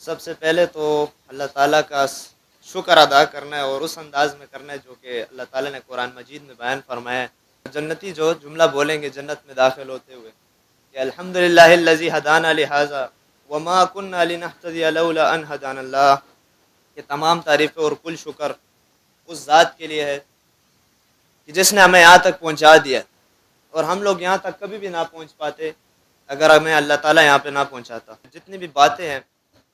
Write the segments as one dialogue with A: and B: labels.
A: سب سے پہلے تو اللہ تعالیٰ کا شکر ادا کرنا ہے، اور اس انداز میں کرنا ہے جو کہ اللہ تعالیٰ نے قرآن مجید میں بیان فرمایا ہے۔ جنتی جو جملہ بولیں گے جنت میں داخل ہوتے ہوئے کہ الحمد للہ الذی ہدانا لہذا وما كنا لنهتدی لولا ان ہدانا اللہ، کہ تمام تعریفیں اور کل شکر اس ذات کے لیے ہے کہ جس نے ہمیں یہاں تک پہنچا دیا، اور ہم لوگ یہاں تک کبھی بھی نہ پہنچ پاتے اگر ہمیں اللہ تعالیٰ یہاں پہ نہ پہنچاتا۔ جتنی بھی باتیں ہیں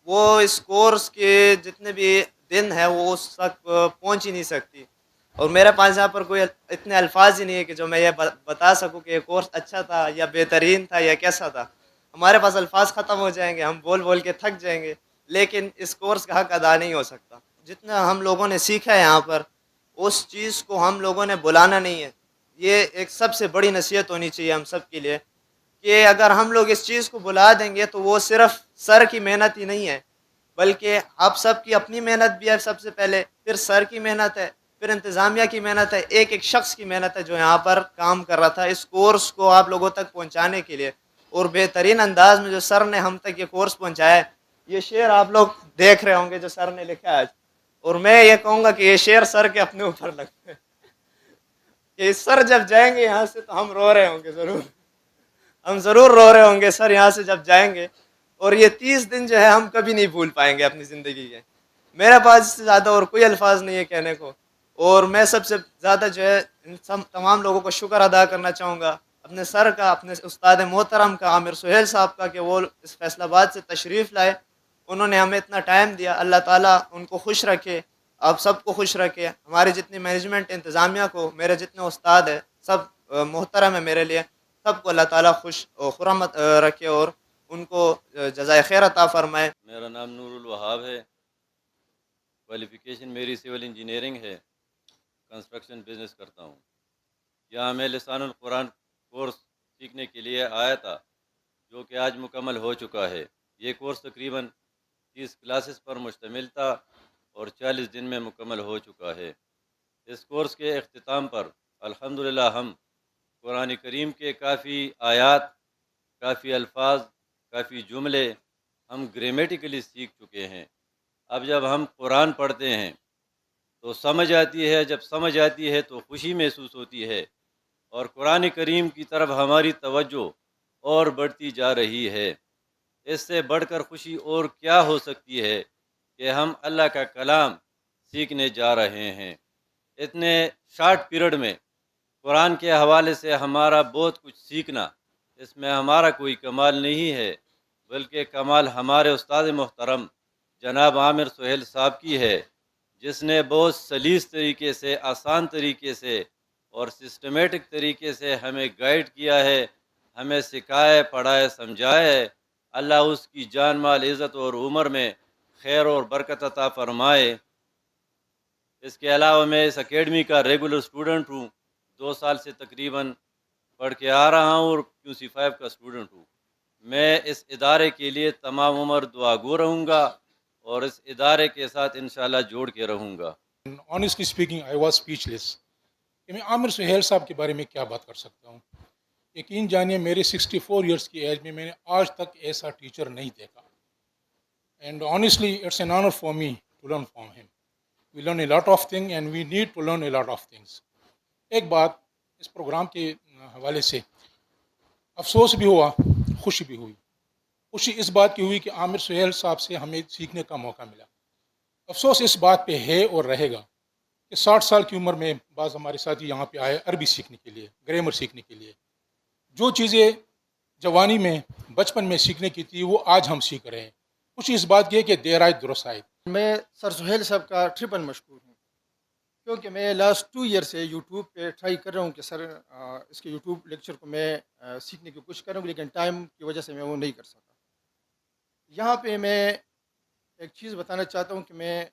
A: وہ اس کورس کے جتنے بھی دن ہیں وہ اس تک پہنچ ہی نہیں سکتی، اور میرے پاس یہاں پر کوئی اتنے الفاظ ہی نہیں ہے کہ جو میں یہ بتا سکوں کہ یہ کورس اچھا تھا یا بہترین تھا یا کیسا تھا۔ ہمارے پاس الفاظ ختم ہو جائیں گے، ہم بول بول کے تھک جائیں گے، لیکن اس کورس کا حق ادا نہیں ہو سکتا۔ جتنا ہم لوگوں نے سیکھا ہے یہاں پر، اس چیز کو ہم لوگوں نے بلانا نہیں ہے۔ یہ ایک سب سے بڑی نصیحت ہونی چاہیے ہم سب کے لیے کہ اگر ہم لوگ اس چیز کو بلا دیں گے تو وہ صرف سر کی محنت ہی نہیں ہے، بلکہ آپ سب کی اپنی محنت بھی ہے سب سے پہلے، پھر سر کی محنت ہے، پھر انتظامیہ کی محنت ہے، ایک ایک شخص کی محنت ہے جو یہاں پر کام کر رہا تھا اس کورس کو آپ لوگوں تک پہنچانے کے لیے، اور بہترین انداز میں جو سر نے ہم تک یہ کورس پہنچایا ہے۔ یہ شعر آپ لوگ دیکھ رہے ہوں گے جو سر نے لکھا ہے آج، اور میں یہ کہوں گا کہ یہ شعر سر کے اپنے اوپر لگتے ہیں کہ سر جب جائیں گے یہاں سے تو ہم رو رہے ہوں گے ضرور، ہم ضرور رو رہے ہوں گے سر یہاں سے جب جائیں گے، اور یہ 30 دن جو ہے ہم کبھی نہیں بھول پائیں گے اپنی زندگی کے۔ میرے پاس اس سے زیادہ اور کوئی الفاظ نہیں ہے کہنے کو، اور میں سب سے زیادہ جو ہے ان تمام لوگوں کو شکر ادا کرنا چاہوں گا، اپنے سر کا، اپنے استاد محترم کا، عامر سہیل صاحب کا، کہ وہ اس فیصل آباد سے تشریف لائے، انہوں نے ہمیں اتنا ٹائم دیا۔ اللہ تعالیٰ ان کو خوش رکھے، آپ سب کو خوش رکھے، ہماری جتنی مینجمنٹ انتظامیہ کو، میرے جتنے استاد ہیں سب محترم ہے میرے لیے، سب کو اللہ تعالیٰ خوش و خرم رکھے اور ان کو جزائے خیر عطا فرمائے۔
B: میرا نام نور الوہاب ہے، کوالیفیکیشن میری سول انجینئرنگ ہے، کنسٹرکشن بزنس کرتا ہوں۔ یہاں میں لسان القرآن کورس سیکھنے کے لیے آیا تھا جو کہ آج مکمل ہو چکا ہے۔ یہ کورس تقریباً 30 کلاسز پر مشتمل تھا اور 40 دن میں مکمل ہو چکا ہے۔ اس کورس کے اختتام پر الحمدللہ ہم قرآن کریم کے کافی آیات، کافی الفاظ، کافی جملے ہم گرامیٹیکلی سیکھ چکے ہیں۔ اب جب ہم قرآن پڑھتے ہیں تو سمجھ آتی ہے، جب سمجھ آتی ہے تو خوشی محسوس ہوتی ہے، اور قرآن کریم کی طرف ہماری توجہ اور بڑھتی جا رہی ہے۔ اس سے بڑھ کر خوشی اور کیا ہو سکتی ہے کہ ہم اللہ کا کلام سیکھنے جا رہے ہیں۔ اتنے شارٹ پیریڈ میں قرآن کے حوالے سے ہمارا بہت کچھ سیکھنا، اس میں ہمارا کوئی کمال نہیں ہے، بلکہ کمال ہمارے استاد محترم جناب عامر سہیل صاحب کی ہے، جس نے بہت سلیس طریقے سے، آسان طریقے سے اور سسٹمیٹک طریقے سے ہمیں گائیڈ کیا ہے، ہمیں سکھائے، پڑھائے، سمجھائے ہے۔ اللہ اس کی جان مال عزت اور عمر میں خیر اور برکت عطا فرمائے۔ اس کے علاوہ میں اس اکیڈمی کا ریگولر اسٹوڈنٹ ہوں، 2 سال سے تقریباً پڑھ کے آ رہا ہوں، اور QC5 کا اسٹوڈنٹ ہوں۔ میں اس ادارے کے لیے تمام عمر دعا گو رہوں گا، اور اس ادارے کے ساتھ انشاءاللہ جوڑ کے رہوں گا۔
C: Honestly speaking I was speechless لیس کہ میں عامر سہیل صاحب کے بارے میں کیا بات کر سکتا ہوں۔ یقین جانیے میرے 64 ایئرس کی ایج میں نے آج تک ایسا ٹیچر نہیں دیکھا، and honestly it's an honour for me to learn from ہم۔ We learn a lot of thing and we need to learn a lot of things. ایک بات اس پروگرام کے حوالے سے افسوس بھی ہوا، خوشی بھی ہوئی۔ خوشی اس بات کی ہوئی کہ عامر سہیل صاحب سے ہمیں سیکھنے کا موقع ملا۔ افسوس اس بات پہ ہے اور رہے گا کہ 60 سال کی عمر میں بعض ہمارے ساتھی یہاں پہ آئے عربی سیکھنے کے لیے، گرامر سیکھنے کے لیے۔ جو چیزیں جوانی میں، بچپن میں سیکھنے کی تھی وہ آج ہم سیکھ رہے ہیں۔ کچھ اس بات کی ہے کہ دیر آئے درست آئے۔
D: میں سر سہیل صاحب کا ٹرپل مشکور ہوں، کیونکہ میں لاسٹ 2 ایئر سے یوٹیوب پہ ٹرائی کر رہا ہوں کہ سر اس کے یوٹیوب لیکچر کو میں سیکھنے کی کوشش کر رہا ہوں، لیکن ٹائم کی وجہ سے میں وہ نہیں کر سکا۔ یہاں پہ میں ایک چیز بتانا چاہتا ہوں کہ میں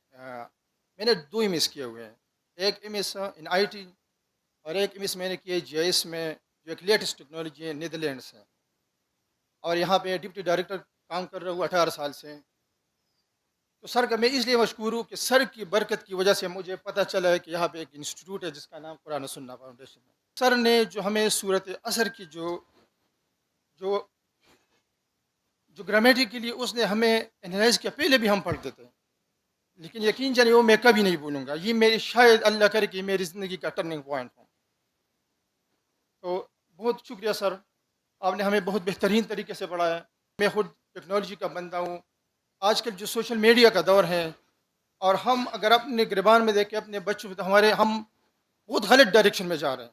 D: نے 2 ایم ایس کیے ہوئے ہیں، ایک M S in I T اور ایک ایم ایس میں نے کیے جی آئی ایس میں، جو ایک لیٹسٹ ٹیکنالوجی ہے، نیدرلینڈ سے، اور یہاں پہ ڈپٹی ڈائریکٹر کام کر رہا ہوں 18 سال سے۔ تو سر کا میں اس لیے مشکور ہوں کہ سر کی برکت کی وجہ سے مجھے پتہ چلا ہے کہ یہاں پہ ایک انسٹیٹیوٹ ہے جس کا نام قرآن و سنہ فاؤنڈیشن ہے۔ سر نے جو ہمیں صورت اثر کی جو جو گرامیٹیکلی اس نے ہمیں انالائز کیا پہلے بھی ہم پڑھتے تھے، لیکن یقین جانے وہ میں کبھی نہیں بھولوں گا. یہ میری شاید اللہ کرے کہ میری زندگی کا ٹرننگ پوائنٹ ہو. تو بہت شکریہ سر، آپ نے ہمیں بہت بہترین طریقے سے پڑھایا. میں خود ٹیکنالوجی کا بندہ ہوں. آج کل جو سوشل میڈیا کا دور ہے، اور ہم اگر اپنے گریبان میں دیکھیں اپنے بچوں تو ہم بہت غلط ڈائریکشن میں جا رہے ہیں.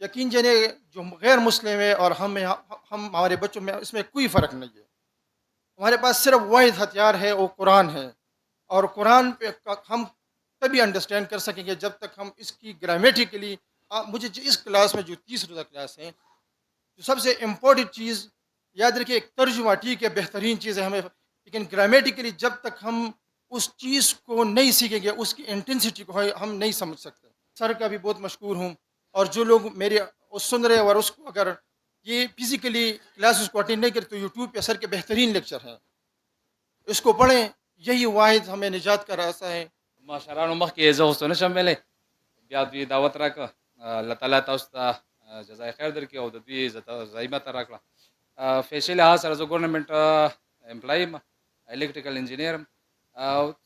D: یقین جانے جو غیر مسلم ہے اور ہم ہمارے بچوں میں اس میں کوئی فرق نہیں ہے. ہمارے پاس صرف واحد ہتھیار ہے، وہ قرآن ہے. اور قرآن پہ ہم تبھی انڈرسٹینڈ کر سکیں گے جب تک ہم اس کی گرامیٹیکلی. مجھے اس کلاس میں جو 30 روزہ کلاس ہے، جو سب سے امپورٹنٹ چیز یاد رکھیے، ایک ترجمہ ٹھیک ہے بہترین چیز ہے ہمیں، لیکن گرامیٹیکلی جب تک ہم اس چیز کو نہیں سیکھیں گے، اس کی انٹینسٹی کو ہم نہیں سمجھ سکتے. سر کا بھی بہت مشکور ہوں، اور جو لوگ میرے سن رہے ہیں اور اس کو اگر یہ فزیکلی کلاسز کو اٹینڈ نہیں کرتے تو یوٹیوب پہ سر کے بہترین لیکچر ہیں، اس کو پڑھیں. یہی واحد ہمیں نجات کا راستہ ہے.
E: ماشرانو مخکې زه اوس نشم ویلی، بیا دوی دعوت راکړه. الله تعالی تاسو ته جزای خیر درکړي او د دوی ځای ماته راکړه. فیشي لحاظ سره زه ګورنمنټ امپلای یم، الکټریکل انجینیر یم.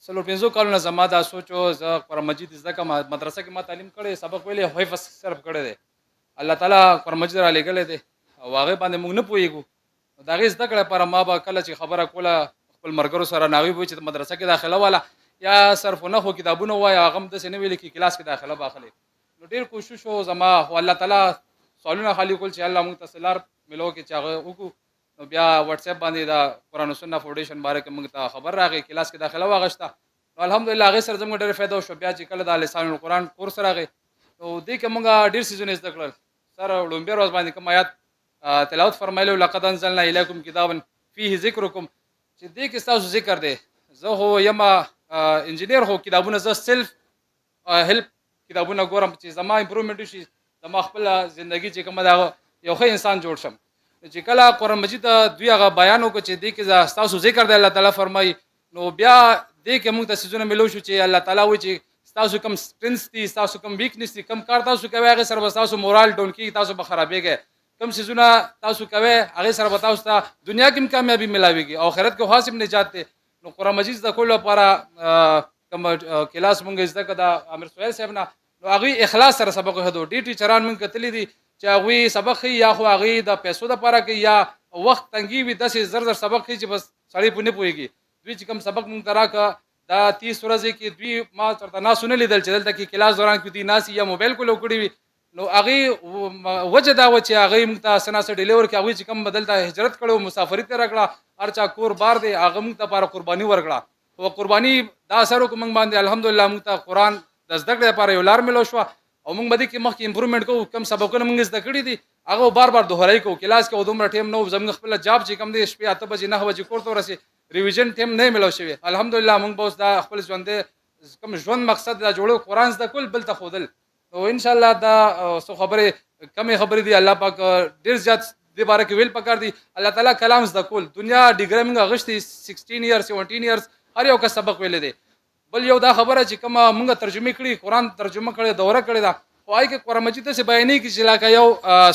E: څلور پنځو کالونه زما دا سوچ و زه قرآن مجید زده کړم. مدرسه کې ما تعلیم کړی، سبق ویلی، حفظ صرف کړی دی. الله تعالی قرآن مجید را لېږلی دی او هغې باندې موږ نه پوهېږو. د هغې زده کړې لپاره ما به کله چې خبره کوله خپل ملګرو سره، نو هغوی به وایي چې مدرسه کې داخله واله یا صرف و نحو کتابونه ووایه، هغه هم داسې نه ویلي چې کلاس کې داخله به اخلي. نو ډېر کوشش و زما، خو الله تعالی سوالونه خالي کول چې الله موږ ته لار میلو کړي چې هغه وکړو. نو بیا وټس اپ باندې د قرآن و سنت فاؤنډیشن باره کې موږ ته خبر راغی، کلاس کې داخله واغېسته. نو الحمدلله هغې سره زموږ ډېره فایده وشوه. بیا چې کله د لسان القرآن کورس راغی، نو دې کې موږ ډېر څیزونه زده کړل. سر لومبۍ ورځ باندې کوم آیات تلاوت فرمایلی، لقد انزلنا الیکم کتابا فیه ذکرکم، چې دې کې ستاسو ذکر دی. زه خو یم انجینیر، خو کتابونه زه سیلف هیلپ کتابونه ګورم چې زما امپروومنټ وشي، زما خپله زندګي چې کومه ده یو ښه انسان جوړ شم. چې کله قرآن مجید دوی هغه بیان وکړو چې دې کې ستاسو ذکر دی، الله تعالی فرمایي، نو بیا دې کې موږ ته څیزونه میلو شو چې الله تعالی وایي چې ستاسو کوم سټرنث دي، ستاسو کوم ویکنیس دي، کوم کار تاسو کوئ هغې سره به ستاسو مورال ډاون کېږي، تاسو به خرابېږئ. کوم څیزونه تاسو کوئ هغې سره به تاسو ته دنیا کې هم کامیابي میلاویږي او آخرت کې خاص هم نجات دی. نو قرآن مجید زده کولو لپاره کوم کلاس مونږ زده کړه د امیر سهیل صاحب نه، نو هغوی اخلاص سره سبق وښودو. ډېر ټیچران مونږ کتلي دي چې هغوی سبق ښیي، یا خو هغوی د پیسو دپاره کوي یا وخت تنګي وي، داسې زر زر سبق ښیي چې بس سړی پرې نه پوهېږي. دوی چې کوم سبق مونږ ته راکړه دا 30 ورځې کې دوی ما ورته ناست ونه لیدل چې دلته کې کلاس دوران کې دوی ناست یا موبایل کولو کړي وي. نو هغې وجه دا وه چې هغوی مونږ ته څه نه څه ډیلی ورکړي. هغوی چې کوم به دلته هجرت کړی و، مسافري تېره کړه، هر چا کور بار دی، هغه مونږ ته لپاره قرباني ورکړه. خو قرباني دا اثر وکړو مونږ باندې، الحمدلله مونږ ته قرآن د زده کړې لپاره یو لار میلو شوه او مونږ به دې کې مخکې امپروومنټ کوو. کوم سبقونه مونږ زده کړي دي هغه بار بار دوهرایي کوو. کلاس کې دومره ټایم نه و، زموږ خپله جاب چې کوم دی شپې 8 بجې 9 بجې کور ته ورسې، ریویژن ټایم نه میلو شوی. الحمدلله مونږ به اوس دا خپل ژوندی کوم ژوند مقصد دا جوړو، قرآن زده کول، بل ته ښودل. نو انشاءالله دا څو خبرې کمې خبرې دي، الله پاک ډېر زیات دې باره کې ویل پکار دي. الله تعالی کلام زده کول، دنیا ډیګرۍ مونږ اخیستې 16 ایئرز 17 ایئرز هر یو کس سبق valley the. Bill you the خبره چې کومه مونږ ترجمې کړي، قرآن ترجمه کړې، دوره کړې ده، خو هغې کې قرآن مجید داسې بیانېږي چې لکه یو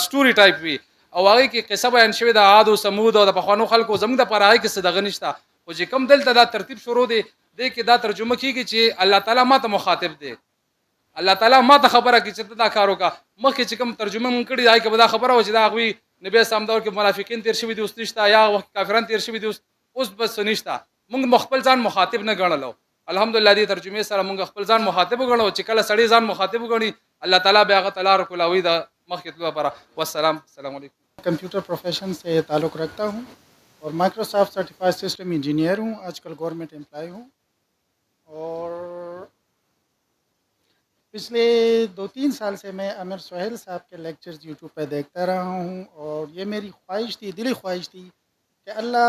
E: سټوري ټایپ وي او هغې کې قصه بیان شوې ده عاد و ثمود او د پخوانو خلکو. زموږ دپاره هغې کې څه دغه نشته، خو چې کوم دلته دا ترتیب شروع دی دې کې دا ترجمه کېږي چې الله تعالی ما ته مخاطب دی، الله تعالی ما ته خبره کوي چې ته دا کار وکړه. مخکې چې کوم ترجمه مونږ کړې هغې کې به دا خبره وه چې دا هغوی نبي اسلام دور کې منافقین تېر شوي دي، اوس نشته، یا وخت کافران تېر شوي دي، اوس بس څه نشته. مونږ خپل ځان مخاطب نه ګڼلو. الحمدلله دې ترجمې سره مونږ خپل ځان مخاطب وګڼو چې کله سړی ځان مخاطب وګڼي الله تعالی بیا هغه ته لاره کولاوي د مخکې تلو لپاره. والسلام، السلام علیکم.
F: کمپیوٹر پروفیشن سے تعلق رکھتا ہوں اور مائکروسافٹ سرٹیفائڈ سسٹم انجینئر ہوں. آج کل گورنمنٹ امپلائی ہوں اور پچھلے 2-3 سال سے میں امیر سہیل صاحب کے لیکچرز یوٹیوب پہ دیکھتا رہا ہوں اور یہ میری خواہش تھی، دلی خواہش تھی کہ اللہ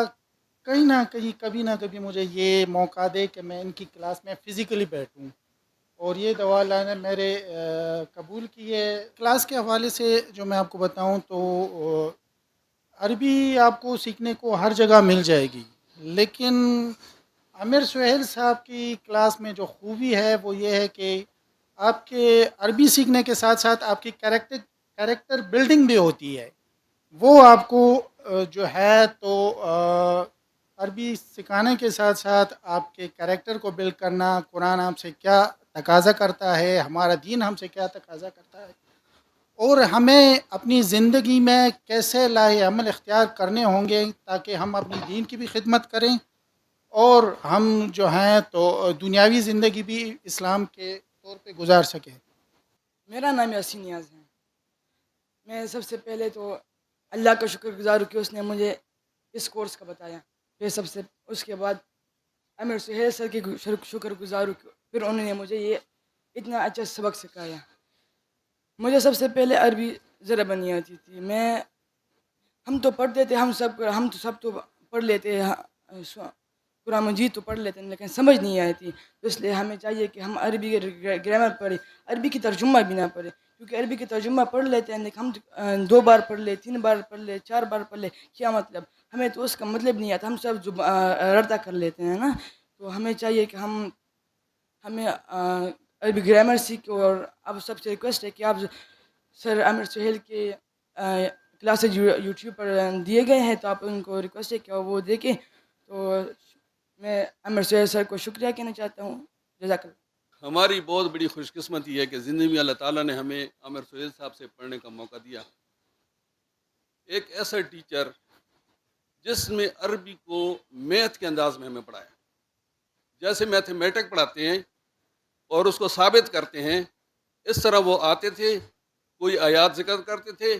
F: کہیں نہ کہیں کبھی نہ کبھی مجھے یہ موقع دے کہ میں ان کی کلاس میں فزیکلی بیٹھوں، اور یہ دعا اللہ نے میرے قبول کی ہے. کلاس کے حوالے سے جو میں آپ کو بتاؤں تو عربی آپ کو سیکھنے کو ہر جگہ مل جائے گی، لیکن امیر سہیل صاحب کی کلاس میں جو خوبی ہے وہ یہ ہے کہ آپ کے عربی سیکھنے کے ساتھ ساتھ آپ کی کریکٹر بلڈنگ بھی ہوتی ہے. وہ آپ کو جو ہے تو عربی سکھانے کے ساتھ ساتھ آپ کے کریکٹر کو بلڈ کرنا، قرآن آپ سے کیا تقاضا کرتا ہے، ہمارا دین ہم سے کیا تقاضا کرتا ہے، اور ہمیں اپنی زندگی میں کیسے لاہ عمل اختیار کرنے ہوں گے تاکہ ہم اپنی دین کی بھی خدمت کریں اور ہم جو ہیں تو دنیاوی زندگی بھی اسلام کے طور پہ گزار سکیں۔
G: میرا نام یاسین نیاز ہے۔ میں سب سے پہلے تو اللہ کا شکر گزار ہوں کہ اس نے مجھے اس کورس کا بتایا، پھر اس کے بعد امیر سہیل سر کی شکر گزار ہوں کہ پھر انہوں نے مجھے یہ اتنا اچھا سبق سکھایا۔ مجھے سب سے پہلے عربی ذرا بنی آتی تھی، ہم تو پڑھتے تھے، ہم تو سب تو پڑھ لیتے ہیں، قرآن مجید تو پڑھ لیتے ہیں لیکن سمجھ نہیں آئی تھی، تو اس لیے ہمیں چاہیے کہ ہم عربی گرامر پڑھیں، عربی کی ترجمہ بھی نہ پڑھیں، کیونکہ عربی کی ترجمہ پڑھ لیتے ہیں لیکن ہم 2 بار پڑھ لے، 3 بار پڑھ لے، 4 بار پڑھ لے، کیا مطلب؟ ہمیں تو اس کا مطلب نہیں آتا، ہم سب رٹا کر لیتے ہیں نا، تو ہمیں چاہیے کہ ہمیں عربی گرامر سیکھ، اور اب سب سے ریکویسٹ ہے کہ آپ سر عامر سہیل کے کلاسز یوٹیوب پر دیے گئے ہیں، تو آپ ان کو ریکویسٹ ہے کہ وہ دیکھیں، تو میں عامر سہیل سر کو شکریہ کہنا چاہتا ہوں۔ جزاک اللہ۔
H: ہماری بہت بڑی خوش قسمتی ہے کہ زندگی میں اللہ تعالیٰ نے ہمیں عامر سہیل صاحب سے پڑھنے کا موقع دیا، ایک ایسا ٹیچر جس میں عربی کو میتھ کے انداز میں ہمیں پڑھایا، جیسے میتھمیٹک پڑھاتے ہیں اور اس کو ثابت کرتے ہیں، اس طرح وہ آتے تھے، کوئی آیات ذکر کرتے تھے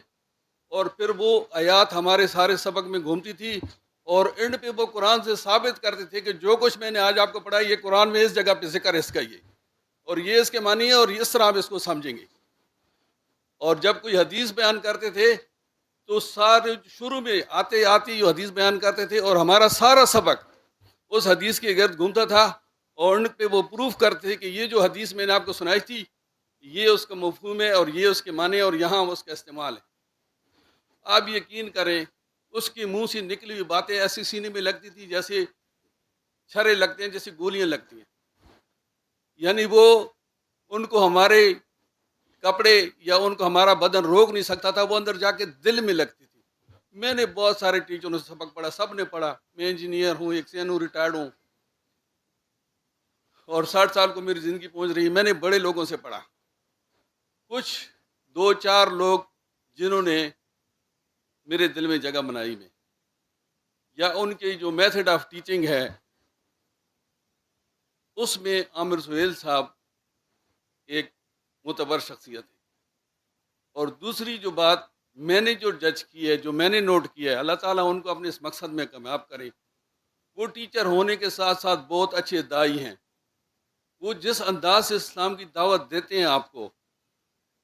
H: اور پھر وہ آیات ہمارے سارے سبق میں گھومتی تھی، اور اینڈ پہ وہ قرآن سے ثابت کرتے تھے کہ جو کچھ میں نے آج آپ کو پڑھا یہ قرآن میں اس جگہ پہ ذکر اس کا، یہ اور یہ اس کے معنی ہے اور اس طرح آپ اس کو سمجھیں گے۔ اور جب کوئی حدیث بیان کرتے تھے تو سارے شروع میں آتے جو حدیث بیان کرتے تھے اور ہمارا سارا سبق اس حدیث کے گرد گھومتا تھا، اور ان پہ وہ پروف کرتے تھے کہ یہ جو حدیث میں نے آپ کو سنائی تھی یہ اس کا مفہوم ہے اور یہ اس کے معنی اور یہاں اس کا استعمال ہے۔ آپ یقین کریں اس کے منہ سے نکلی ہوئی باتیں ایسی سینے میں لگتی تھی جیسے چھرے لگتے ہیں، جیسے گولیاں لگتی ہیں، یعنی وہ ان کو ہمارے کپڑے یا ان کو ہمارا بدن روک نہیں سکتا تھا، وہ اندر جا کے دل میں لگتی تھی۔ میں نے بہت سارے ٹیچروں سے سبق پڑھا، سب نے پڑھا، میں انجینئر ہوں، ایک سینو ریٹائرڈ ہوں اور 60 سال کو میری زندگی پہنچ رہی ہے، میں نے بڑے لوگوں سے پڑھا، کچھ 2-4 لوگ جنہوں نے میرے دل میں جگہ بنائی میں، یا ان کی جو میتھڈ آف ٹیچنگ ہے اس میں عامر سہیل صاحب ایک معتبر شخصیت ہے۔ اور دوسری جو بات میں نے جو جج کی ہے، جو میں نے نوٹ کیا ہے، اللہ تعالیٰ ان کو اپنے اس مقصد میں کامیاب کرے، وہ ٹیچر ہونے کے ساتھ ساتھ بہت اچھے داعی ہیں۔ وہ جس انداز سے اسلام کی دعوت دیتے ہیں آپ کو،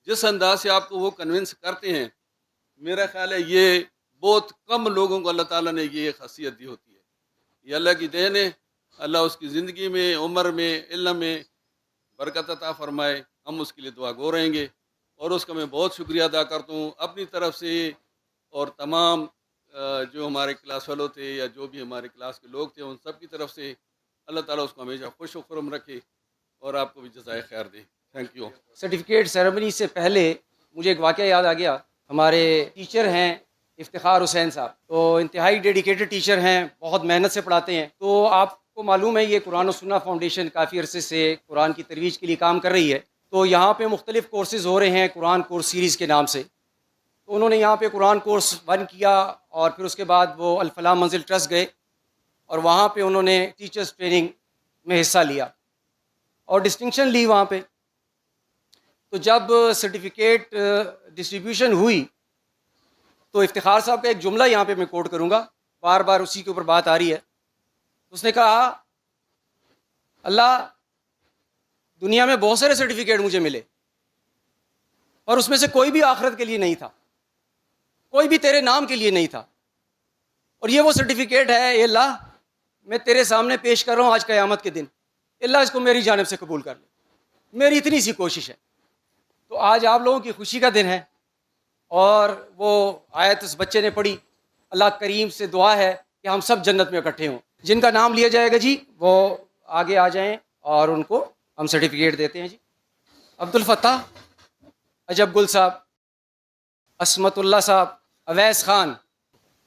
H: جس انداز سے آپ کو وہ کنونس کرتے ہیں، میرا خیال ہے یہ بہت کم لوگوں کو اللہ تعالیٰ نے یہ خاصیت دی ہوتی ہے۔ یہ اللہ کی دین ہے، اللہ اس کی زندگی میں، عمر میں، علم میں برکت عطا فرمائے، ہم اس کے لیے دعا گو رہیں گے، اور اس کا میں بہت شکریہ ادا کرتا ہوں اپنی طرف سے اور تمام جو ہمارے کلاس فیلو تھے یا جو بھی ہمارے کلاس کے لوگ تھے ان سب کی طرف سے۔ اللہ تعالیٰ اس کو ہمیشہ خوش و خرم رکھے اور آپ کو بھی جزائے خیر دے۔ Thank you.
I: سرٹیفکیٹ سیریمنی سے پہلے مجھے ایک واقعہ یاد آ گیا، ہمارے ٹیچر ہیں افتخار حسین صاحب، تو انتہائی ڈیڈیکیٹڈ ٹیچر ہیں، بہت محنت سے پڑھاتے ہیں۔ تو آپ کو معلوم ہے یہ قرآن و سنہ فاؤنڈیشن کافی عرصے سے قرآن کی ترویج کے لیے کام کر رہی ہے، تو یہاں پہ مختلف کورسز ہو رہے ہیں قرآن کورس سیریز کے نام سے۔ تو انہوں نے یہاں پہ قرآن کورس 1 کیا، اور پھر اس کے بعد وہ الفلاح منزل ٹرسٹ گئے اور وہاں پہ انہوں نے ٹیچرز ٹریننگ میں حصہ لیا اور ڈسٹنکشن لی وہاں پہ۔ تو جب سرٹیفکیٹ ڈسٹریبیوشن ہوئی تو افتخار صاحب کا ایک جملہ یہاں پہ میں کوٹ کروں گا، بار بار اسی کے اوپر بات آ رہی ہے۔ اس نے کہا اللہ دنیا میں بہت سارے سرٹیفکیٹ مجھے ملے اور اس میں سے کوئی بھی آخرت کے لیے نہیں تھا، کوئی بھی تیرے نام کے لیے نہیں تھا، اور یہ وہ سرٹیفکیٹ ہے اے اللہ میں تیرے سامنے پیش کر رہا ہوں آج قیامت کے دن، اللہ اس کو میری جانب سے قبول کر لے، میری اتنی سی کوشش ہے۔ تو آج آپ لوگوں کی خوشی کا دن ہے، اور وہ آیت اس بچے نے پڑھی، اللہ کریم سے دعا ہے کہ ہم سب جنت میں اکٹھے ہوں۔ جن کا نام لیا جائے گا جی وہ آگے آ جائیں اور ان کو ہم سرٹیفکیٹ دیتے ہیں۔ جی عبد الفتاح، عجب گل صاحب، عصمت اللہ صاحب، اویس خان،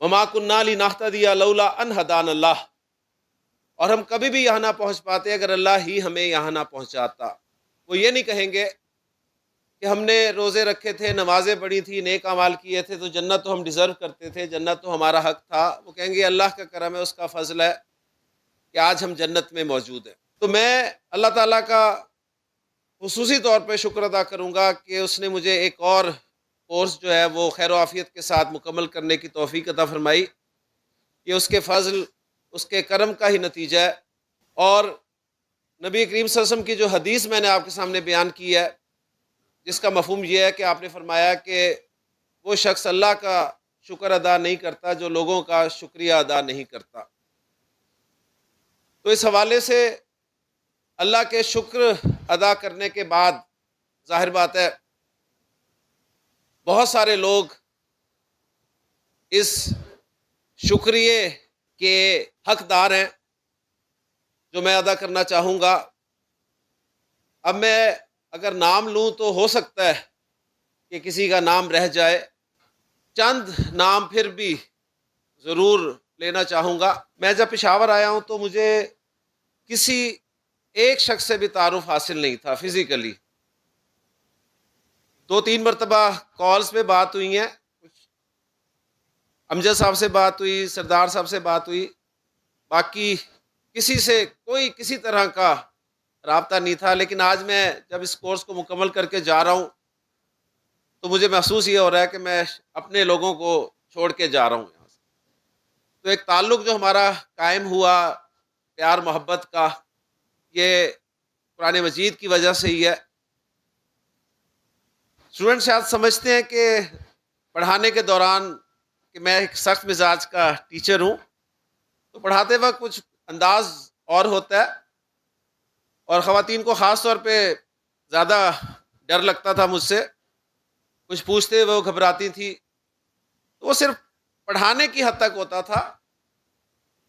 J: وما کنا لنہتدی لولا ان ہدانا اللہ، اور ہم کبھی بھی یہاں نہ پہنچ پاتے اگر اللہ ہی ہمیں یہاں نہ پہنچاتا۔ وہ یہ نہیں کہیں گے کہ ہم نے روزے رکھے تھے، نمازیں پڑھی تھی، نیک اعمال کیے تھے تو جنت تو ہم ڈیزرو کرتے تھے، جنت تو ہمارا حق تھا۔ وہ کہیں گے اللہ کا کرم ہے، اس کا فضل ہے کہ آج ہم جنت میں موجود ہیں۔ تو میں اللہ تعالیٰ کا خصوصی طور پہ شکر ادا کروں گا کہ اس نے مجھے ایک اور کورس جو ہے وہ خیر و عافیت کے ساتھ مکمل کرنے کی توفیق عطا فرمائی۔ یہ اس کے فضل، اس کے کرم کا ہی نتیجہ ہے۔ اور نبی کریم صلی اللہ علیہ وسلم کی جو حدیث میں نے آپ کے سامنے بیان کی ہے، جس کا مفہوم یہ ہے کہ آپ نے فرمایا کہ وہ شخص اللہ کا شکر ادا نہیں کرتا جو لوگوں کا شکریہ ادا نہیں کرتا۔ تو اس حوالے سے اللہ کے شکر ادا کرنے کے بعد ظاہر بات ہے بہت سارے لوگ اس شکریہ کے حقدار ہیں جو میں ادا کرنا چاہوں گا۔ اب میں اگر نام لوں تو ہو سکتا ہے کہ کسی کا نام رہ جائے، چند نام پھر بھی ضرور لینا چاہوں گا۔ میں جب پشاور آیا ہوں تو مجھے کسی ایک شخص سے بھی تعارف حاصل نہیں تھا فزیکلی۔ 2-3 مرتبہ کالز پہ بات ہوئی ہیں، امجد صاحب سے بات ہوئی، سردار صاحب سے بات ہوئی، باقی کسی سے کوئی کسی طرح کا رابطہ نہیں تھا۔ لیکن آج میں جب اس کورس کو مکمل کر کے جا رہا ہوں تو مجھے محسوس یہ ہو رہا ہے کہ میں اپنے لوگوں کو چھوڑ کے جا رہا ہوں یہاں سے۔ تو ایک تعلق جو ہمارا قائم ہوا پیار محبت کا، یہ قرآن مجید کی وجہ سے ہی ہے۔ اسٹوڈنٹ شاید سمجھتے ہیں کہ پڑھانے کے دوران کہ میں ایک سخت مزاج کا ٹیچر ہوں، تو پڑھاتے وقت کچھ انداز اور ہوتا ہے، اور خواتین کو خاص طور پہ زیادہ ڈر لگتا تھا مجھ سے، کچھ پوچھتے ہوئے وہ گھبراتی تھی۔ تو وہ صرف پڑھانے کی حد تک ہوتا تھا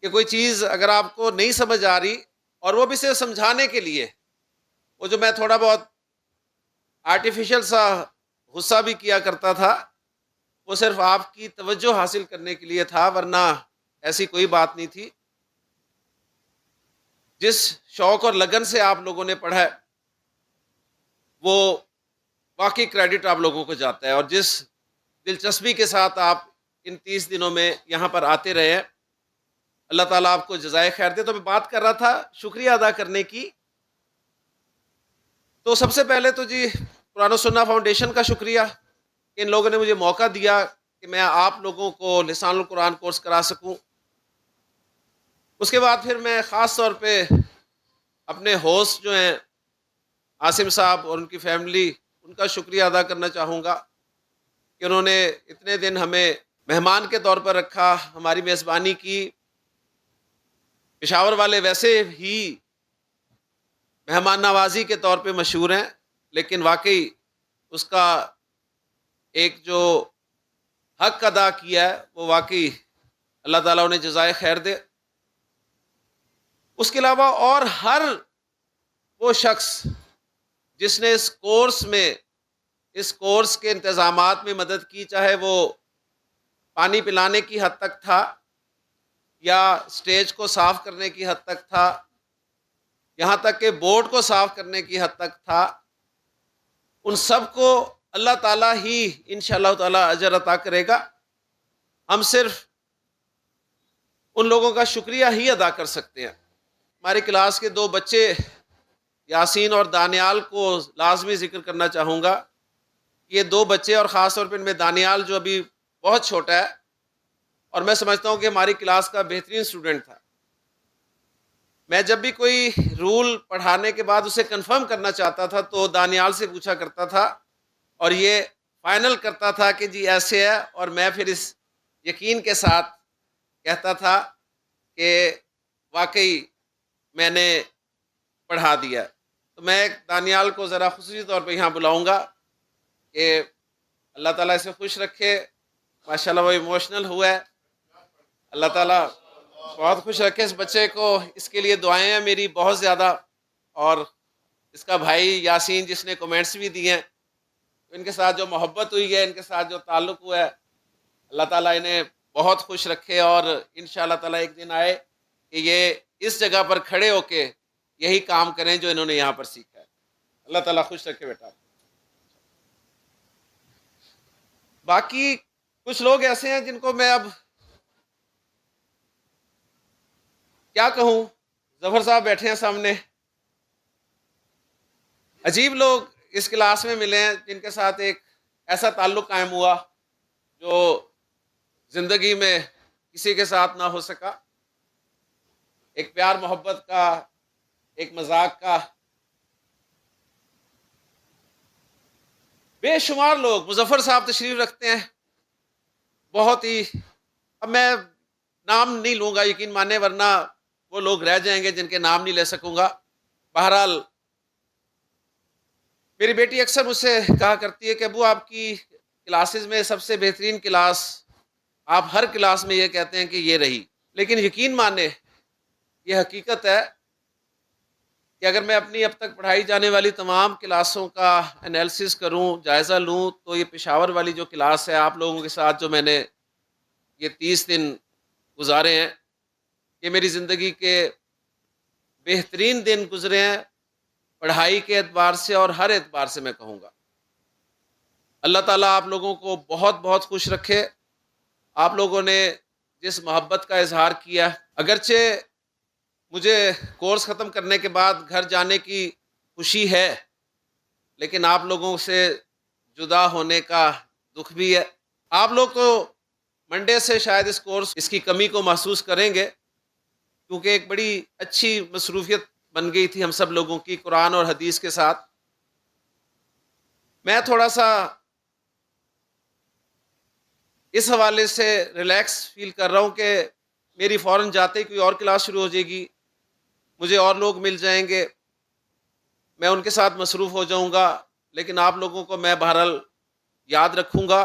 J: کہ کوئی چیز اگر آپ کو نہیں سمجھ آ رہی، اور وہ بھی صرف سمجھانے کے لیے، وہ جو میں تھوڑا بہت آرٹیفیشل سا غصہ بھی کیا کرتا تھا، وہ صرف آپ کی توجہ حاصل کرنے کے لیے تھا، ورنہ ایسی کوئی بات نہیں تھی۔ جس شوق اور لگن سے آپ لوگوں نے پڑھا ہے وہ واقعی کریڈٹ آپ لوگوں کو جاتا ہے، اور جس دلچسپی کے ساتھ آپ ان 30 دنوں میں یہاں پر آتے رہے ہیں، اللہ تعالیٰ آپ کو جزائے خیر دے۔ تو میں بات کر رہا تھا شکریہ ادا کرنے کی، تو سب سے پہلے تو جی قرآن و سنہ فاؤنڈیشن کا شکریہ کہ ان لوگوں نے مجھے موقع دیا کہ میں آپ لوگوں کو لسان القرآن کورس کرا سکوں۔ اس کے بعد پھر میں خاص طور پہ اپنے ہوسٹ جو ہیں عاصم صاحب اور ان کی فیملی، ان کا شکریہ ادا کرنا چاہوں گا کہ انہوں نے اتنے دن ہمیں مہمان کے طور پر رکھا، ہماری میزبانی کی۔ پشاور والے ویسے ہی مہمان نوازی کے طور پہ مشہور ہیں، لیکن واقعی اس کا ایک جو حق ادا کیا ہے وہ واقعی اللہ تعالیٰ انہیں جزائے خیر دے۔ اس کے علاوہ اور ہر وہ شخص جس نے اس کورس کے انتظامات میں مدد کی، چاہے وہ پانی پلانے کی حد تک تھا یا اسٹیج کو صاف کرنے کی حد تک تھا، یہاں تک کہ بورڈ کو صاف کرنے کی حد تک تھا، ان سب کو اللہ تعالیٰ ہی انشاءاللہ تعالیٰ اجر عطا کرے گا۔ ہم صرف ان لوگوں کا شکریہ ہی ادا کر سکتے ہیں۔ ہماری کلاس کے 2 بچے یاسین اور دانیال کو لازمی ذکر کرنا چاہوں گا۔ یہ 2 بچے، اور خاص طور پہ ان میں دانیال جو ابھی بہت چھوٹا ہے اور میں سمجھتا ہوں کہ ہماری کلاس کا بہترین اسٹوڈنٹ تھا، میں جب بھی کوئی رول پڑھانے کے بعد اسے کنفرم کرنا چاہتا تھا تو دانیال سے پوچھا کرتا تھا، اور یہ فائنل کرتا تھا کہ جی ایسے ہے، اور میں پھر اس یقین کے ساتھ کہتا تھا کہ واقعی میں نے پڑھا دیا۔ تو میں دانیال کو ذرا خصوصی طور پہ یہاں بلاؤں گا کہ اللہ تعالیٰ اسے خوش رکھے۔ ماشاءاللہ وہ ایموشنل ہوا ہے، اللہ تعالیٰ بہت خوش رکھے اس بچے کو۔ اس کے لیے دعائیں ہیں میری بہت زیادہ، اور اس کا بھائی یاسین جس نے کومنٹس بھی دیے ہیں، ان کے ساتھ جو محبت ہوئی ہے، ان کے ساتھ جو تعلق ہوا ہے، اللہ تعالیٰ انہیں بہت خوش رکھے، اور انشاءاللہ تعالیٰ ایک دن آئے کہ یہ اس جگہ پر کھڑے ہو کے یہی کام کریں جو انہوں نے یہاں پر سیکھا ہے۔ اللہ تعالیٰ خوش رکھے بیٹا۔ باقی کچھ لوگ ایسے ہیں جن کو میں اب کیا کہوں، ظفر صاحب بیٹھے ہیں سامنے، عجیب لوگ اس کلاس میں ملے ہیں جن کے ساتھ ایک ایسا تعلق قائم ہوا جو زندگی میں کسی کے ساتھ نہ ہو سکا، ایک پیار محبت کا، ایک مذاق کا۔ بے شمار لوگ، مظفر صاحب تشریف رکھتے ہیں، بہت ہی، اب میں نام نہیں لوں گا یقین مانے، ورنہ وہ لوگ رہ جائیں گے جن کے نام نہیں لے سکوں گا۔ بہرحال میری بیٹی اکثر مجھ سے کہا کرتی ہے کہ ابو آپ کی کلاسز میں سب سے بہترین کلاس، آپ ہر کلاس میں یہ کہتے ہیں کہ یہ رہی، لیکن یقین مانے یہ حقیقت ہے کہ اگر میں اپنی اب تک پڑھائی جانے والی تمام کلاسوں کا انالیسس کروں، جائزہ لوں، تو یہ پشاور والی جو کلاس ہے آپ لوگوں کے ساتھ جو میں نے یہ 30 دن گزارے ہیں، یہ میری زندگی کے بہترین دن گزرے ہیں، پڑھائی کے اعتبار سے اور ہر اعتبار سے میں کہوں گا۔ اللہ تعالیٰ آپ لوگوں کو بہت بہت خوش رکھے۔ آپ لوگوں نے جس محبت کا اظہار کیا، اگرچہ مجھے کورس ختم کرنے کے بعد گھر جانے کی خوشی ہے، لیکن آپ لوگوں سے جدا ہونے کا دکھ بھی ہے۔ آپ لوگ تو منڈے سے شاید اس کی کمی کو محسوس کریں گے، کیونکہ ایک بڑی اچھی مصروفیت بن گئی تھی ہم سب لوگوں کی قرآن اور حدیث کے ساتھ۔ میں تھوڑا سا اس حوالے سے ریلیکس فیل کر رہا ہوں کہ میری فوراً جاتے ہی کوئی اور کلاس شروع ہو جائے گی، مجھے اور لوگ مل جائیں گے، میں ان کے ساتھ مصروف ہو جاؤں گا، لیکن آپ لوگوں کو میں بہرحال یاد رکھوں گا۔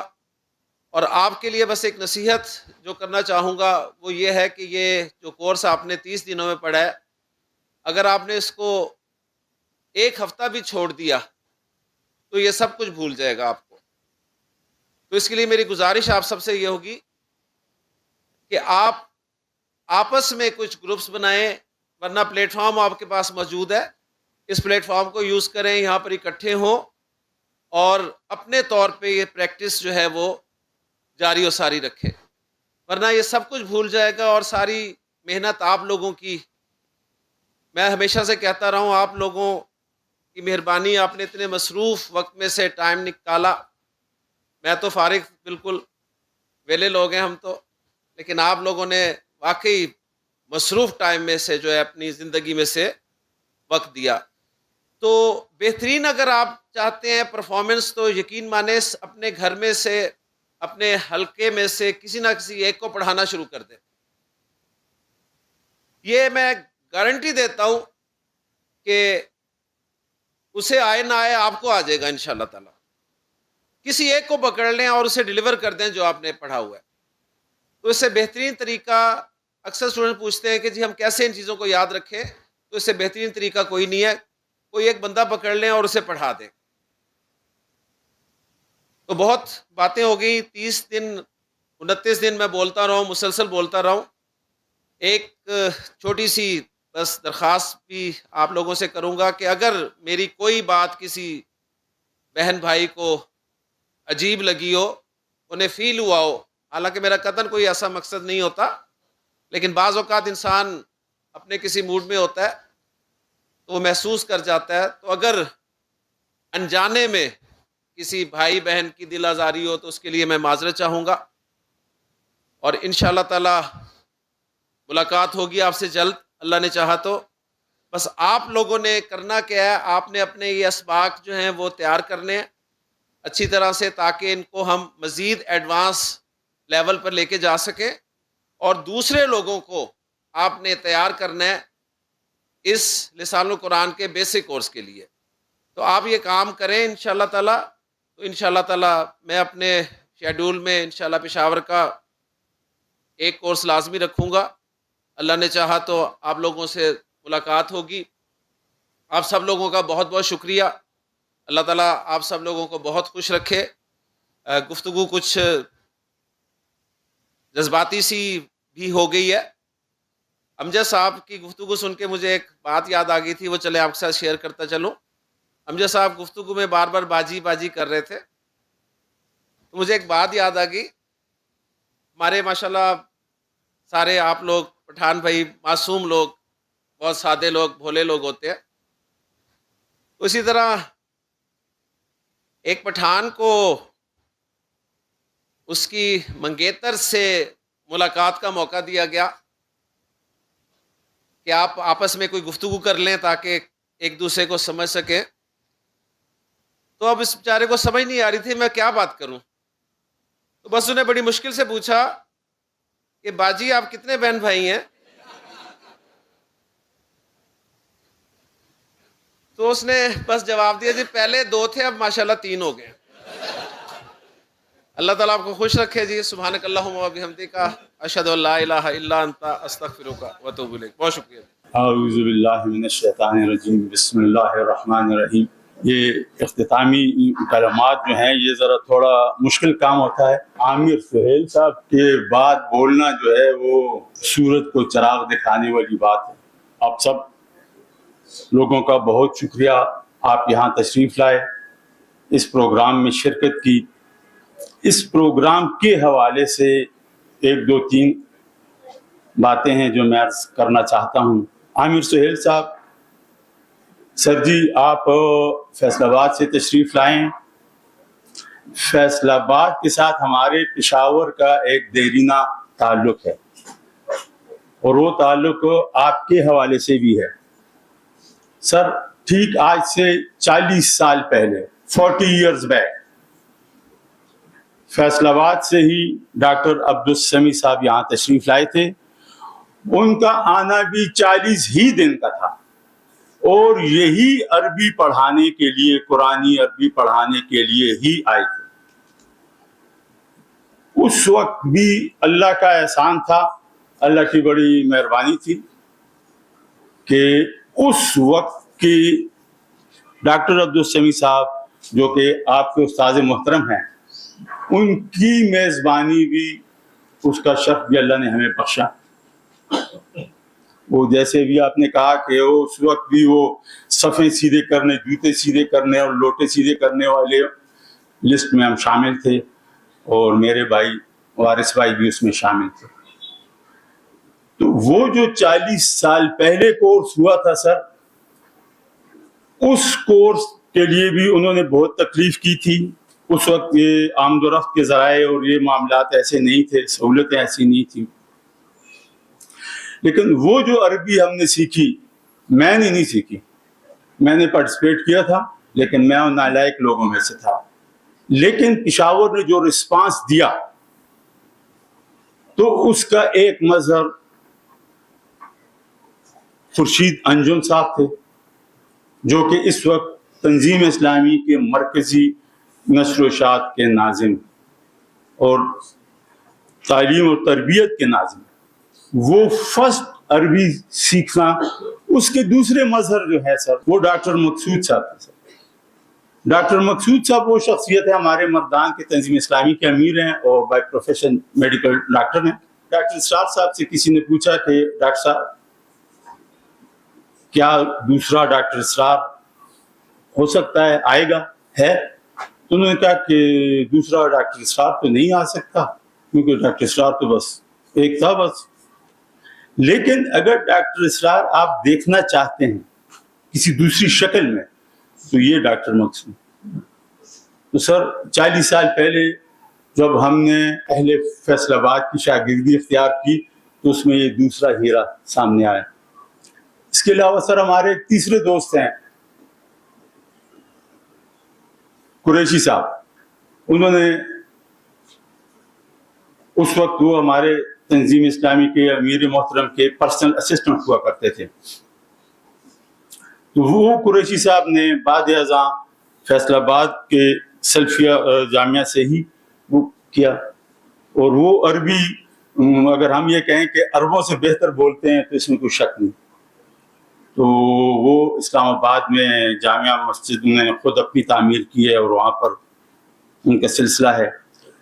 J: اور آپ کے لیے بس ایک نصیحت جو کرنا چاہوں گا وہ یہ ہے کہ یہ جو کورس آپ نے 30 دنوں میں پڑھا ہے، اگر آپ نے اس کو ایک ہفتہ بھی چھوڑ دیا تو یہ سب کچھ بھول جائے گا آپ کو۔ تو اس کے لیے میری گزارش آپ سب سے یہ ہوگی کہ آپ آپس میں کچھ گروپس بنائیں، ورنہ پلیٹ فارم آپ کے پاس موجود ہے، اس پلیٹ فارم کو یوز کریں، یہاں پر اکٹھے ہوں اور اپنے طور پہ یہ پریکٹس جو ہے وہ جاری و ساری رکھیں، ورنہ یہ سب کچھ بھول جائے گا اور ساری محنت آپ لوگوں کی، میں ہمیشہ سے کہتا رہا ہوں، آپ لوگوں کی مہربانی، آپ نے اتنے مصروف وقت میں سے ٹائم نکالا، میں تو فارغ بالکل ویلے لوگ ہیں ہم تو، لیکن آپ لوگوں نے واقعی مصروف ٹائم میں سے جو ہے اپنی زندگی میں سے وقت دیا۔ تو بہترین اگر آپ چاہتے ہیں پرفارمنس تو یقین مانے اپنے گھر میں سے، اپنے حلقے میں سے کسی نہ کسی ایک کو پڑھانا شروع کر دیں۔ یہ میں گارنٹی دیتا ہوں کہ اسے آئے نہ آئے آپ کو آ جائے گا انشاءاللہ تعالی۔ کسی ایک کو پکڑ لیں اور اسے ڈیلیور کر دیں جو آپ نے پڑھا ہوا ہے۔ تو اس سے بہترین طریقہ، اکثر اسٹوڈنٹ پوچھتے ہیں کہ جی ہم کیسے ان چیزوں کو یاد رکھیں، تو اس سے بہترین طریقہ کوئی نہیں ہے، کوئی ایک بندہ پکڑ لیں اور اسے پڑھا دیں۔ تو بہت باتیں ہو گئی، 30 دن 29 دن میں بولتا رہا ہوں، مسلسل بولتا رہا ہوں۔ ایک چھوٹی سی بس درخواست بھی آپ لوگوں سے کروں گا کہ اگر میری کوئی بات کسی بہن بھائی کو عجیب لگی ہو، انہیں فیل ہوا ہو، حالانکہ میرا قطعاً کوئی ایسا مقصد نہیں ہوتا، لیکن بعض اوقات انسان اپنے کسی موڈ میں ہوتا ہے تو وہ محسوس کر جاتا ہے، تو اگر انجانے میں کسی بھائی بہن کی دل آزاری ہو تو اس کے لیے میں معذرت چاہوں گا، اور انشاءاللہ تعالی ملاقات ہوگی آپ سے جلد اللہ نے چاہا تو۔ بس آپ لوگوں نے کرنا کیا ہے، آپ نے اپنے یہ اسباق جو ہیں وہ تیار کرنے ہیں اچھی طرح سے، تاکہ ان کو ہم مزید ایڈوانس لیول پر لے کے جا سکیں، اور دوسرے لوگوں کو آپ نے تیار کرنا ہے اس لسان القرآن کے بیسک کورس کے لیے۔ تو آپ یہ کام کریں انشاءاللہ تعالی۔ تو انشاءاللہ تعالی میں اپنے شیڈول میں انشاءاللہ پشاور کا ایک کورس لازمی رکھوں گا، اللہ نے چاہا تو آپ لوگوں سے ملاقات ہوگی۔ آپ سب لوگوں کا بہت بہت شکریہ، اللہ تعالیٰ آپ سب لوگوں کو بہت خوش رکھے۔ گفتگو کچھ جذباتی سی بھی ہو گئی ہے. امجد صاحب کی گفتگو سن کے مجھے ایک بات یاد آ گئی تھی، وہ چلے آپ کے ساتھ شیئر کرتا چلوں. امجد صاحب گفتگو میں بار بار باجی باجی کر رہے تھے، تو مجھے ایک بات یاد آ گئی. ہمارے ماشاءاللہ سارے آپ لوگ پٹھان بھائی معصوم لوگ، بہت سادے لوگ، بھولے لوگ ہوتے ہیں. اسی طرح ایک پٹھان کو اس کی منگیتر سے ملاقات کا موقع دیا گیا کہ آپ آپس میں کوئی گفتگو کر لیں تاکہ ایک دوسرے کو سمجھ سکیں. تو اب اس بیچارے کو سمجھ نہیں آ رہی تھی میں کیا بات کروں. تو بس انہیں بڑی مشکل سے پوچھا کہ باجی آپ کتنے بہن بھائی ہیں؟ تو اس نے بس جواب دیا جی پہلے 2 تھے، اب ماشاءاللہ 3 ہو گئے. اللہ تعالیٰ آپ کو خوش رکھے جی. سبحانک اللہم و بحمدک، اشہد ان لا الہ الا انت، استغفرک و اتوب الیک. بہت شکریہ.
K: اعوذ باللہ من الشیطان الرجیم، بسم اللہ الرحمن الرحیم. یہ اختتامی کلمات جو ہیں یہ ذرا تھوڑا مشکل کام ہوتا ہے. عامر سہیل صاحب کے بعد بولنا جو ہے وہ سورت کو چراغ دکھانے والی بات ہے. آپ سب لوگوں کا بہت شکریہ، آپ یہاں تشریف لائے، اس پروگرام میں شرکت کی. اس پروگرام کے حوالے سے 1 2 3 باتیں ہیں جو میں عرض کرنا چاہتا ہوں. عامر سہیل صاحب، سر جی آپ فیصل آباد سے تشریف لائیں. فیصل آباد کے ساتھ ہمارے پشاور کا ایک دیرینہ تعلق ہے، اور وہ تعلق آپ کے حوالے سے بھی ہے. سر ٹھیک آج سے 40 سال پہلے، 40 ایئرز بیک، فیصل آباد سے ہی ڈاکٹر عبدالسمیع صاحب یہاں تشریف لائے تھے. ان کا آنا بھی 40 ہی دن کا تھا، اور یہی عربی پڑھانے کے لیے، قرآنی عربی پڑھانے کے لیے ہی آئے تھے. اس وقت بھی اللہ کا احسان تھا، اللہ کی بڑی مہربانی تھی کہ اس وقت کی ڈاکٹر عبدالسمیع صاحب جو کہ آپ کے استاذ محترم ہیں، ان کی میزبانی بھی، اس کا شرف بھی اللہ نے ہمیں بخشا. وہ جیسے بھی آپ نے کہا کہ وہ اس وقت بھی وہ صفیں سیدھے کرنے، جوتے سیدھے کرنے اور لوٹے سیدھے کرنے والے لسٹ میں ہم شامل تھے، اور میرے بھائی وارث بھائی بھی اس میں شامل تھے. تو وہ جو 40 سال پہلے کورس ہوا تھا سر، اس کورس کے لیے بھی انہوں نے بہت تکلیف کی تھی. اس وقت یہ آمد و رفت کے ذرائع اور یہ معاملات ایسے نہیں تھے، سہولتیں ایسی نہیں تھیں. لیکن وہ جو عربی ہم نے سیکھی، میں نے نہیں سیکھی، میں نے پارٹیسپیٹ کیا تھا لیکن میں ان نالائق لوگوں میں سے تھا. لیکن پشاور نے جو رسپانس دیا تو اس کا ایک مظہر خورشید انجم صاحب تھے، جو کہ اس وقت تنظیم اسلامی کے مرکزی نشر و اشاعت کے ناظم اور تعلیم اور تربیت کے ناظم. وہ فرسٹ عربی سیکھنا، اس کے دوسرے مظہر جو ہے سر، وہ ڈاکٹر مقصود صاحب تھے. ڈاکٹر مقصود صاحب وہ شخصیت ہے، ہمارے مردان کے تنظیم اسلامی کے امیر ہیں اور بائی پروفیشن میڈیکل ڈاکٹر ہیں. ڈاکٹر اسرار صاحب سے کسی نے پوچھا کہ ڈاکٹر صاحب کیا دوسرا ڈاکٹر اسرار ہو سکتا ہے، آئے گا، ہے؟ تو انہوں نے کہا کہ دوسرا ڈاکٹر اسرار تو نہیں آ سکتا، کیونکہ ڈاکٹر اسرار تو بس ایک تھا بس. لیکن اگر ڈاکٹر اسرار آپ دیکھنا چاہتے ہیں کسی دوسری شکل میں تو یہ ڈاکٹر مقصود. تو سر 40 سال پہلے جب ہم نے اہل فیصل آباد کی شاگردی اختیار کی تو اس میں یہ دوسرا ہیرا سامنے آیا. اس کے علاوہ سر ہمارے ایک تیسرے دوست ہیں قریشی صاحب. انہوں نے اس وقت وہ ہمارے تنظیم اسلامی کے امیر محترم کے پرسنل اسسٹنٹ ہوا کرتے تھے. تو وہ قریشی صاحب نے بعد ازاں فیصل آباد کے سلفیہ جامعہ سے ہی وہ کیا، اور وہ عربی اگر ہم یہ کہیں کہ عربوں سے بہتر بولتے ہیں تو اس میں کوئی شک نہیں. تو وہ اسلام آباد میں جامعہ مسجد نے خود اپنی تعمیر کی ہے اور وہاں پر ان کا سلسلہ ہے.